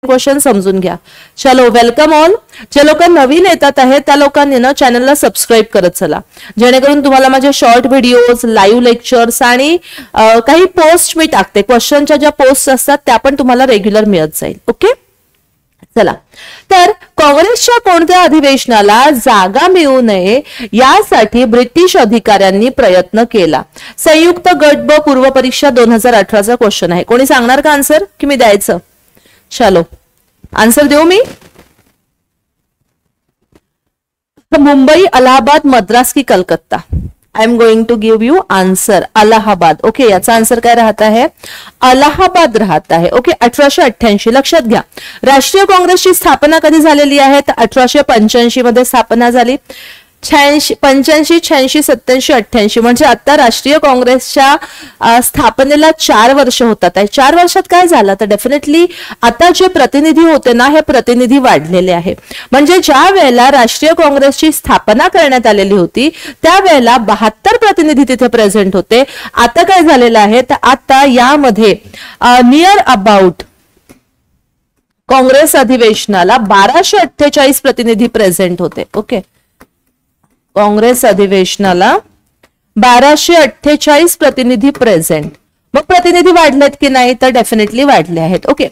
Question समजून घ्या. चलो वेलकम ऑल. जे लोक नवीन येतात आहेत त्या लोकांनी ना चॅनलला सबस्क्राईब करत चला, जेणेकरून तुम्हाला माझे शॉर्ट व्हिडिओज, लाईव्ह लेक्चर्स आणि काही पोस्ट मी टाकते, क्वेश्चनच्या ज्या पोस्ट असतात त्या पण तुम्हाला रेग्युलर मिळत जाईल. ओके चला. तर काँग्रेसच्या कोणत्या अधिवेशनाला जागा मिळू नये यासाठी ब्रिटिश अधिकाऱ्यांनी प्रयत्न केला? संयुक्त गट ब पूर्व परीक्षा 2018चा क्वेश्चन आहे. कोणी सांगणार का आन्सर की मी द्यायचं? चलो आंसर देऊ मी. मुंबई, अलाहाबाद, मद्रास की Calcutta? I am going to give you answer Allahabad. Okay याचा आंसर काय राहता है? अलाहाबाद राहता है. ओके 1888 लक्षात घ्या. राष्ट्रीय काँग्रेसची स्थापना कधी झालेली आहे? तर 1885 मध्ये स्थापना झाली. 85, 86, 87, 88 म्हणजे आता राष्ट्रीय काँग्रेसच्या स्थापनेला 4 वर्ष होतात आहे. 4 वर्षात काय झालं? तर डेफिनेटली आता जे प्रतिनिधी होते ना हे प्रतिनिधी वाढलेले आहे. म्हणजे ज्या वेळेला राष्ट्रीय काँग्रेसची स्थापना करण्यात आलेली होती त्यावेळेला 72 प्रतिनिधी तिथे प्रेझेंट होते. आता काय झालेलं आहे? तर आता यामध्ये नियर अबाउट काँग्रेस अधिवेशनाला 1248 प्रतिनिधी प्रेझेंट होते. ओके काँग्रेस अधिवेशनाला 1248 प्रतिनिधी प्रेझेंट. मग प्रतिनिधी वाढलेत की नाही? तर डेफिनेटली वाढले आहेत. ओके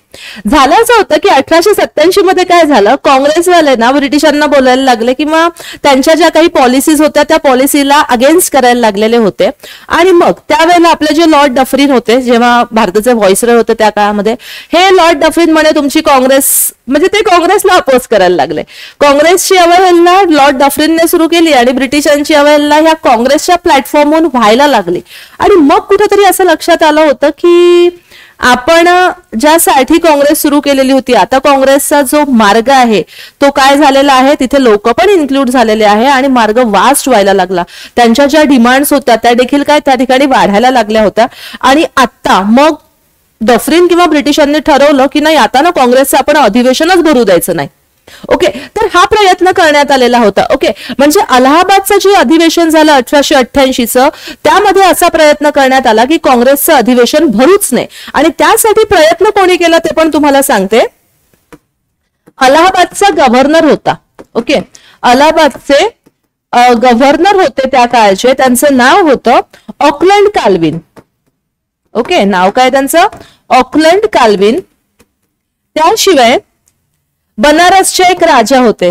झालं असं होतं की 1887 मध्ये काय झालं, काँग्रेसवाले ना ब्रिटिशांना बोलायला लागले किंवा त्यांच्या ज्या काही पॉलिसीज होत्या त्या पॉलिसीला अगेन्स्ट करायला लागलेले होते. आणि मग त्यावेळेला आपले जे लॉर्ड डफरिन होते, जेव्हा भारताचे व्हॉइसरॉय होते त्या काळामध्ये, हे लॉर्ड डफरिन म्हणे तुमची काँग्रेस, म्हणजे ते काँग्रेसला अपोज करायला लागले. काँग्रेसची अवहेलना लॉर्ड डफरिनने सुरू केली आणि ब्रिटिशांची अवहेलना ह्या काँग्रेसच्या प्लॅटफॉर्मवरून व्हायला लागली. आणि मग कुठेतरी असं लक्षात आलं होतं की आपण ज्यासाठी काँग्रेस सुरू केलेली होती, आता काँग्रेसचा जो मार्ग आहे तो काय झालेला आहे, तिथे लोक पण इन्क्लूड झालेले आहे आणि मार्ग वास्ट व्हायला लागला. त्यांच्या ज्या डिमांड्स होत्या त्या देखील काय त्या ठिकाणी वाढायला लागल्या होत्या. आणि आता मग डफरिन किंवा ब्रिटिशांनी ठरवलं की नाही आता ना काँग्रेसचं आपण अधिवेशनच भरू द्यायचं नाही. ओके तर हा प्रयत्न करण्यात आलेला होता. ओके म्हणजे अलाहाबादचं जे अधिवेशन झालं 1888चं, त्यामध्ये असा प्रयत्न करण्यात आला की काँग्रेसचं अधिवेशन भरूच नये. आणि त्यासाठी प्रयत्न कोणी केला ते पण तुम्हाला सांगते. अलाहाबादचा गव्हर्नर होता. ओके अलाहाबादचे गव्हर्नर होते त्या काळचे, त्यांचं नाव होतं ऑकलंड काल्विन. ओके नाव काय त्यांचं? Auckland Colvin. त्याशिवाय बनारसचे एक राजा होते,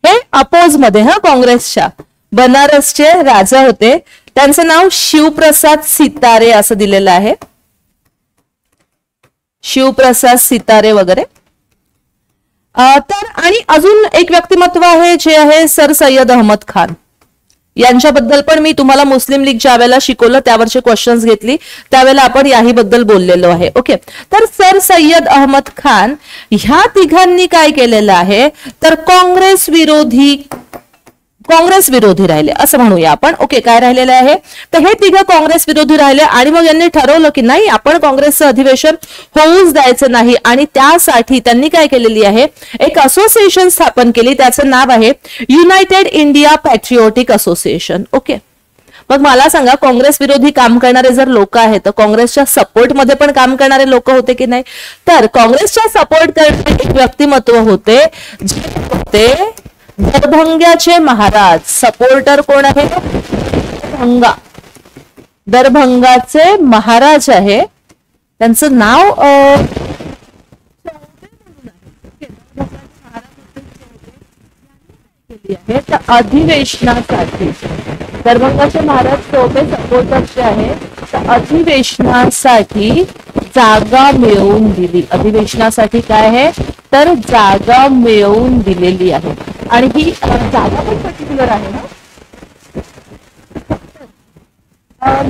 हे अपोज मध्ये काँग्रेसच्या बनारसचे राजा होते, त्यांचं नाव शिवप्रसाद सितारे असं दिलेलं आहे. शिवप्रसाद सितारे वगैरे. तर आणि अजून एक व्यक्तिमत्व आहे जे आहे सर सय्यद अहमद खान. यांच्याबद्दल पण मी तुम्हाला मुस्लिम लीग ज्या वेळेला शिकवलं त्यावरचे क्वेश्चन्स घेतली, त्यावेळेला आपण याही बद्दल बोललेलो आहे. ओके तर सर सय्यद अहमद खान ह्या तिघांनी काय केलेलं आहे तर काँग्रेस विरोधी राहिले असं म्हणूया आपण. ओके काय राहिलेलं आहे तर हे तिघं काँग्रेस विरोधी राहिले आणि मग यांनी ठरवलं की नाही आपण काँग्रेसचं अधिवेशन होऊच द्यायचं नाही. आणि त्यासाठी त्यांनी काय केलेली आहे, एक असोसिएशन स्थापन केली, त्याचं नाव आहे युनायटेड इंडिया पॅट्रिओटिक असोसिएशन. ओके मग मला सांगा काँग्रेस विरोधी काम करणारे जर लोक आहेत तर काँग्रेसच्या सपोर्टमध्ये पण काम करणारे लोक होते की नाही? तर काँग्रेसच्या सपोर्ट करणारे एक व्यक्तिमत्व होते जे होते दरभंग्याचे महाराज. सपोर्टर कोण आहे? दरभंगाचे महाराज आहे, त्यांचं नाव अधिवेशनासाठी दरभंगाचे महाराज चौथे सपोर्टर जे आहे तर अधिवेशनासाठी जागा मिळवून दिली. अधिवेशनासाठी काय आहे तर जागा मिळवून दिलेली आहे. आणि ही जागा पण पर्टिक्युलर आहे ना,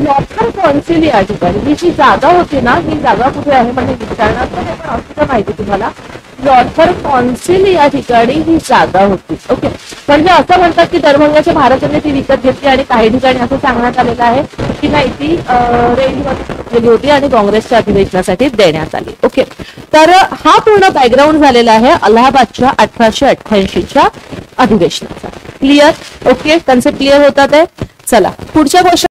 लॉथर कौन्सिल या ठिकाणी. ही जी जागा होती ना ही जागा कुठे आहे म्हणजे विचारणार पण पण असं माहिती तुम्हाला. लॉथर कौन्सिल या ठिकाणी ही जागा होती. ओके म्हणजे असं म्हणतात की दरभंगाच्या महाराजांनी ती विकत घेतली आणि काही ठिकाणी असं सांगण्यात आलेलं आहे की नाही ती रेंजमध्ये गेली होती आणि काँग्रेसच्या अधिवेशनासाठी देण्यात आली. ओके तर हा पूर्ण बॅकग्राऊंड झालेला आहे अलाहाबादच्या 1888च्या अधिवेशनाचा. क्लिअर? ओके कन्सेप्ट क्लिअर होतात आहे. चला पुढच्या गोष्ट